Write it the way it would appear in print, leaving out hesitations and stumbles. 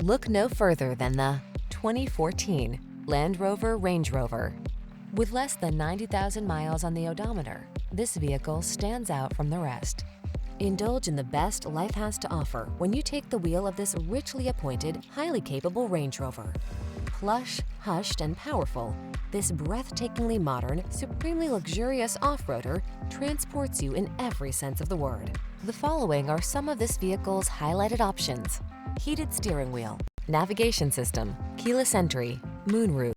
Look no further than the 2014 Land Rover Range Rover. With less than 90,000 miles on the odometer, this vehicle stands out from the rest. Indulge in the best life has to offer when you take the wheel of this richly appointed, highly capable Range Rover. Plush, hushed, and powerful, this breathtakingly modern, supremely luxurious off-roader transports you in every sense of the word. The following are some of this vehicle's highlighted options: heated steering wheel, navigation system, keyless entry, moonroof,